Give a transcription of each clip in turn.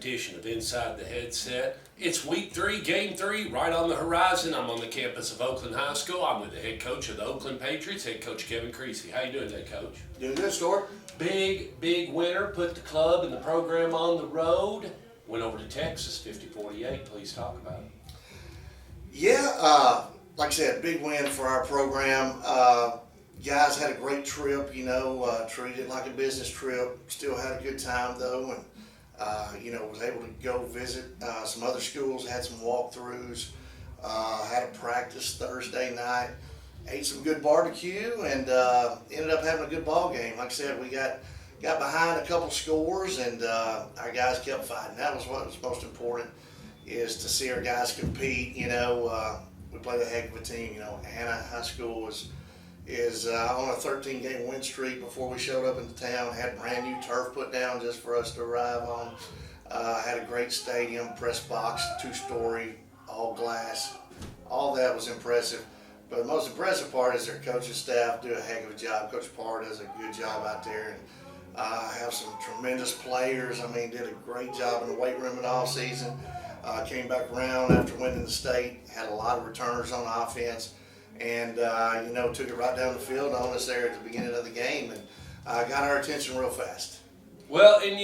edition of Inside the Headset. It's week 3, game 3, right on the horizon. I'm on the campus of Oakland High School. I'm with the head coach of the Oakland Patriots, head coach Kevin Creasy. How you doing today, Coach? Doing good, Stuart. Big winner. Put the club and the program on the road. Went over to Texas, 50-48. Please talk about it. Yeah, like I said, big win for our program. Guys had a great trip, treated it like a business trip. Still had a good time though, and was able to go visit some other schools, had some walkthroughs, had a practice Thursday night, ate some good barbecue, and ended up having a good ball game. Like I said, we got behind a couple scores, and our guys kept fighting. That was what was most important, is to see our guys compete. We played a heck of a team. Anna High School is on a 13-game win streak before we showed up into town. Had brand new turf put down just for us to arrive on. Had a great stadium, press box, 2-story, all glass. All that was impressive. But the most impressive part is their coaching staff do a heck of a job. Coach Parr does a good job out there, and have some tremendous players. Did a great job in the weight room in all season. Came back around after winning the state. Had a lot of returners on offense. And, took it right down the field on us there at the beginning of the game, and got our attention real fast. Well, and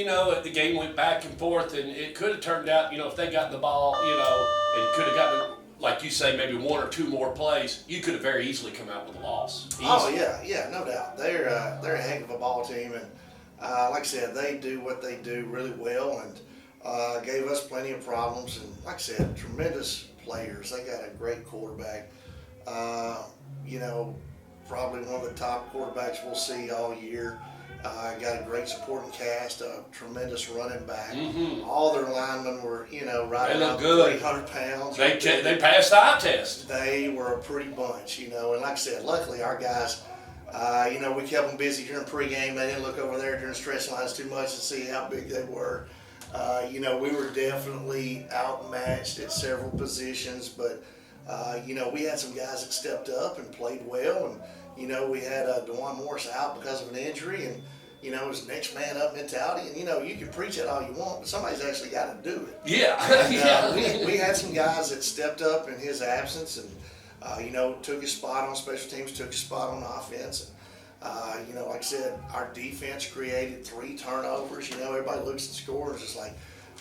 the game went back and forth, and it could have turned out, if they got the ball, and could have gotten, like you say, maybe 1 or 2 more plays, you could have very easily come out with a loss. Easy. Oh, yeah, no doubt. They're a heck of a ball team, and like I said, they do what they do really well, and gave us plenty of problems, and like I said, tremendous players. They got a great quarterback. Probably one of the top quarterbacks we'll see all year. Got a great supporting cast, a tremendous running back. Mm-hmm. All their linemen were, right around 300 pounds. They passed the eye test. They were a pretty bunch, and like I said, luckily our guys, we kept them busy during pregame. They didn't look over there during stretch lines too much to see how big they were. We were definitely outmatched at several positions, but we had some guys that stepped up and played well, and we had DeJuan Morris out because of an injury, and it was next man up mentality, and you can preach it all you want, but somebody's actually got to do it. Yeah. And, we had some guys that stepped up in his absence, and took his spot on special teams, took his spot on offense. And, like I said, our defense created 3 turnovers. Everybody looks at the score and is just like,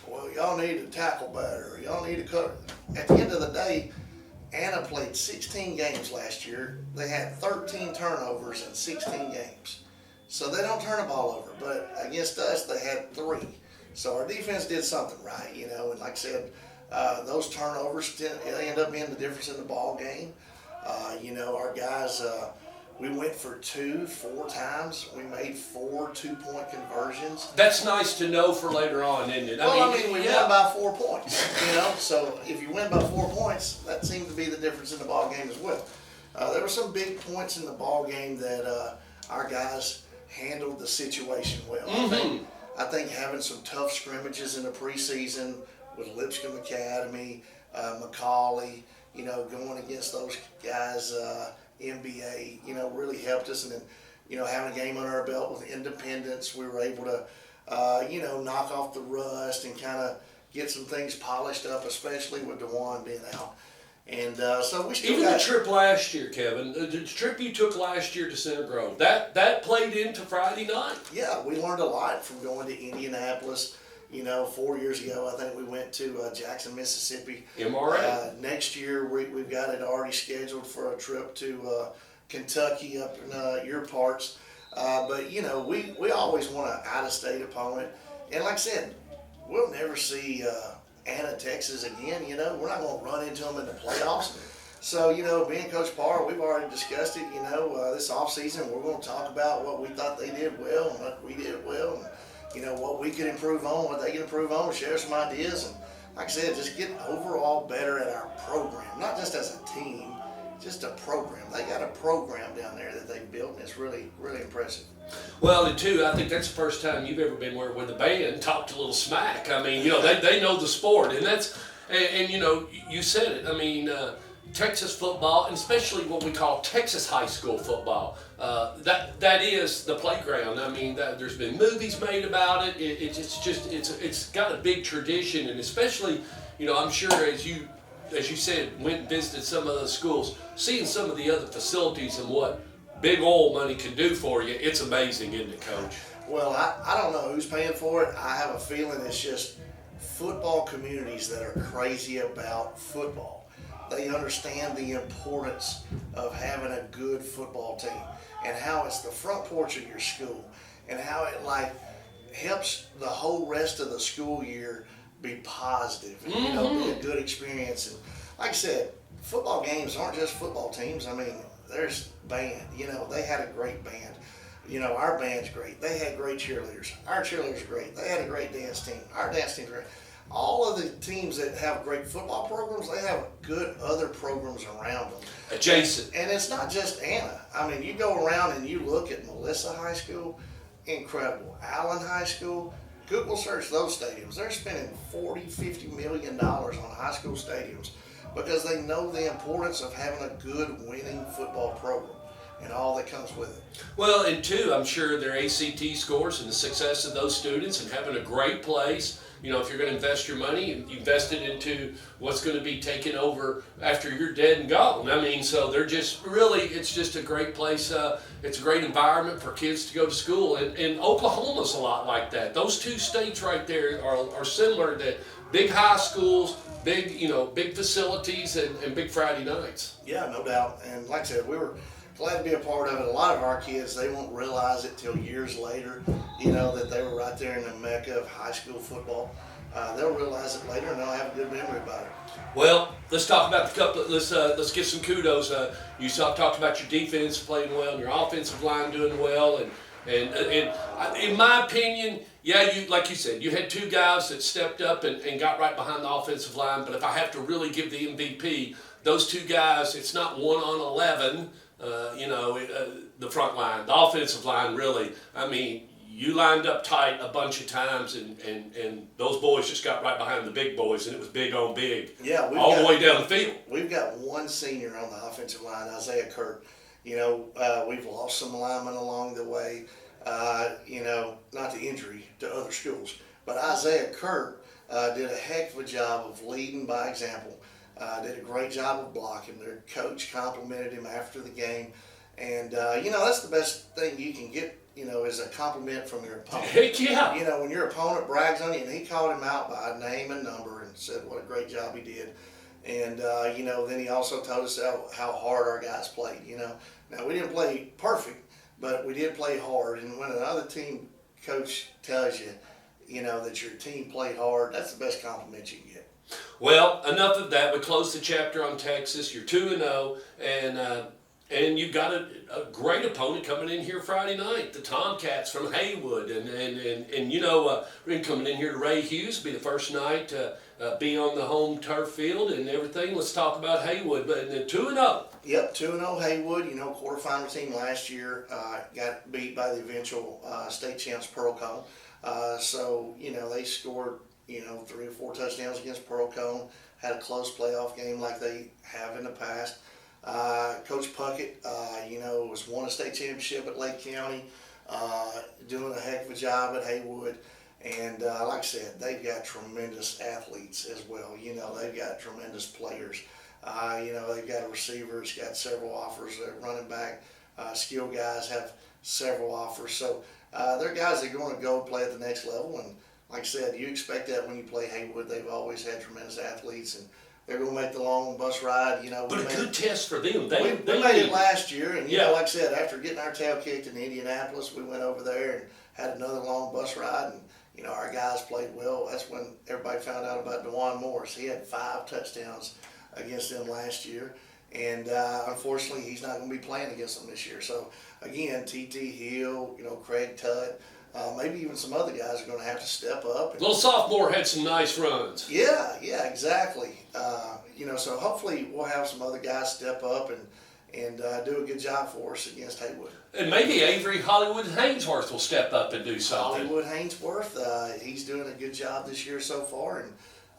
well, y'all need to tackle better. Y'all need to cut. At the end of the day, Anna played 16 games last year. They had 13 turnovers in 16 games. So they don't turn the ball over. But against us, they had 3. So our defense did something right, And like I said, those turnovers they end up being the difference in the ball game. Our guys, we went for 2 4 times. We made 4 2-point conversions. That's nice to know for later on, isn't it? We won by 4 points, So if you win by 4 points, that seemed to be the difference in the ball game as well. There were some big points in the ball game that our guys handled the situation well. Mm-hmm. I think having some tough scrimmages in the preseason with Lipscomb Academy, McCauley, going against those guys. NBA, really helped us, and then, having a game under our belt with Independence, we were able to, knock off the rust and kind of get some things polished up, especially with DeJuan being out. And so we still even the trip last year, Kevin, the trip you took last year to Center Grove, that played into Friday night. Yeah, we learned a lot from going to Indianapolis. 4 years ago, I think we went to Jackson, Mississippi. MRA. Next year, we've got it already scheduled for a trip to Kentucky up in your parts. But, we always want an out-of-state opponent. And like I said, we'll never see Anna, Texas again. We're not going to run into them in the playoffs. So, me and Coach Parr, we've already discussed it. This offseason, we're going to talk about what we thought they did well and what we did well. And, what we could improve on, what they can improve on, share some ideas, and like I said, just get overall better at our program, not just as a team, just a program. They got a program down there that they built, and it's really, really impressive. Well, and too, I think that's the first time you've ever been where the band talked a little smack. They know the sport, and that's, and you said it. Texas football, and especially what we call Texas high school football, that is the playground. I mean, there's been movies made about it. It's got a big tradition, and especially, I'm sure as you said, went and visited some of those schools, seeing some of the other facilities and what big oil money can do for you, it's amazing, isn't it, Coach? Well, I don't know who's paying for it. I have a feeling it's just football communities that are crazy about football. They understand the importance of having a good football team and how it's the front porch of your school and how it helps the whole rest of the school year be positive and be a good experience. And like I said, football games aren't just football teams. I mean, there's band. They had a great band. Our band's great. They had great cheerleaders. Our cheerleaders are great. They had a great dance team. Our dance team's great. All of the teams that have great football programs, they have good other programs around them. Adjacent. And it's not just Anna. I mean, you go around and you look at Melissa High School, incredible. Allen High School, Google search those stadiums. They're spending $40-50 million on high school stadiums because they know the importance of having a good winning football program and all that comes with it. Well, and two, I'm sure their ACT scores and the success of those students and having a great place. If you're going to invest your money, invest it into what's going to be taken over after you're dead and gone. I mean, so they're just really, it's just a great place. It's a great environment for kids to go to school. And Oklahoma's a lot like that. Those two states right there are similar, that big high schools, big facilities, and big Friday nights. Yeah, no doubt. And like I said, we were glad to be a part of it. A lot of our kids, they won't realize it till years later, that they were right there in the mecca of high school football. They'll realize it later and they'll have a good memory about it. Well, let's talk about the couple. Let's give some kudos. You talked about your defense playing well and your offensive line doing well, and in my opinion, yeah, like you said, you had two guys that stepped up and got right behind the offensive line. But if I have to really give the MVP, those two guys, it's not 1 on 11. The front line, the offensive line, really. I mean, you lined up tight a bunch of times, and those boys just got right behind the big boys, and it was big on big. Yeah, the way down the field. We've got one senior on the offensive line, Isaiah Kurt. We've lost some linemen along the way. Not the injury to other schools, but Isaiah Kurt did a heck of a job of leading by example. Did a great job of blocking. Their coach complimented him after the game. And, that's the best thing you can get, is a compliment from your opponent. Heck yeah. When your opponent brags on you, and he called him out by name and number and said what a great job he did. And, then he also told us how hard our guys played, Now, we didn't play perfect, but we did play hard. And when another team coach tells you, that your team played hard, that's the best compliment you can get. Well, enough of that. We closed the chapter on Texas. You're 2-0, and you've got a great opponent coming in here Friday night, the Tomcats from Haywood, and we're coming in here to Ray Hughes. Be the first night to be on the home turf field and everything. Let's talk about Haywood, but 2-0. Yep, 2-0 Haywood. Quarterfinal team last year got beat by the eventual state champs Pearl-Cohn. They scored 3 or 4 touchdowns against Pearl-Cohn, had a close playoff game like they have in the past. Coach Puckett, was won a state championship at Lake County, doing a heck of a job at Haywood. And like I said, they've got tremendous athletes as well. They've got tremendous players. They've got a receiver, it's got several offers. Running back, skill guys have several offers. So they're guys that are going to go play at the next level. And like I said, you expect that when you play Haywood. They've always had tremendous athletes, and they're going to make the long bus ride. But a good test for them. We made it last year, and like I said, after getting our tail kicked in Indianapolis, we went over there and had another long bus ride, and our guys played well. That's when everybody found out about DeJuan Morris. He had 5 touchdowns against them last year, and unfortunately, he's not going to be playing against them this year. So again, T.T. Hill, Craig Tutt. Maybe even some other guys are going to have to step up. Little sophomore had some nice runs. Yeah, exactly. So hopefully we'll have some other guys step up and do a good job for us against Haywood. And maybe Avery Hollywood Hainsworth will step up and do something. Hollywood Hainsworth, he's doing a good job this year so far,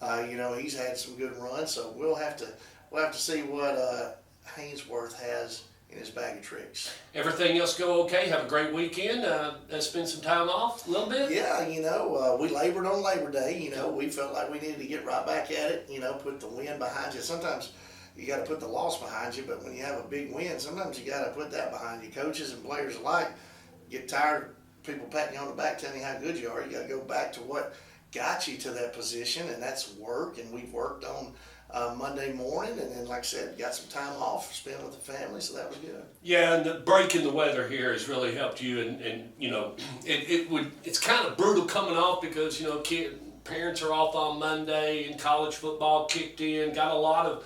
and he's had some good runs. So we'll have to we'll have to see what Hainsworth has in his bag of tricks. Everything else go okay? Have a great weekend. Spend some time off a little bit. Yeah, we labored on Labor Day. We felt like we needed to get right back at it. Put the win behind you. Sometimes you got to put the loss behind you, but when you have a big win, sometimes you got to put that behind you. Coaches and players alike get tired of people patting you on the back, telling you how good you are. You got to go back to what got you to that position, and that's work. And we've worked on Monday morning, and then, like I said, got some time off, spent with the family, so that was good. Yeah, and the break in the weather here has really helped you, and it's kind of brutal coming off because parents are off on Monday, and college football kicked in, got a lot of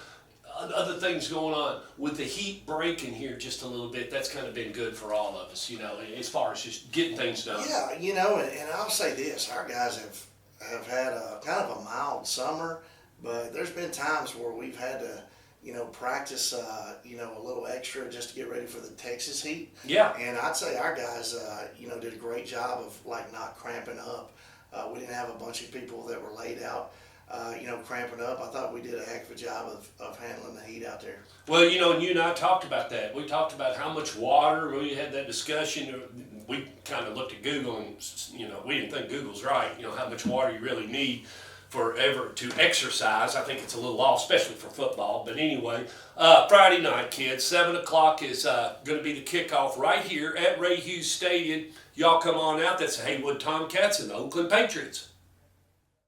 other things going on. With the heat breaking here just a little bit, that's kind of been good for all of us, as far as just getting things done. Yeah, and I'll say this, our guys have had a kind of a mild summer, but there's been times where we've had to, practice, a little extra just to get ready for the Texas heat. Yeah. And I'd say our guys, did a great job of not cramping up. We didn't have a bunch of people that were laid out, cramping up. I thought we did a heck of a job of handling the heat out there. Well, and you and I talked about that. We talked about how much water. We had that discussion. We kind of looked at Google, and we didn't think Google's right. How much water you really need to exercise. I think it's a little off, especially for football. But anyway, Friday night, kids, 7 o'clock is going to be the kickoff right here at Ray Hughes Stadium. Y'all come on out. That's the Haywood Tomcats and the Oakland Patriots.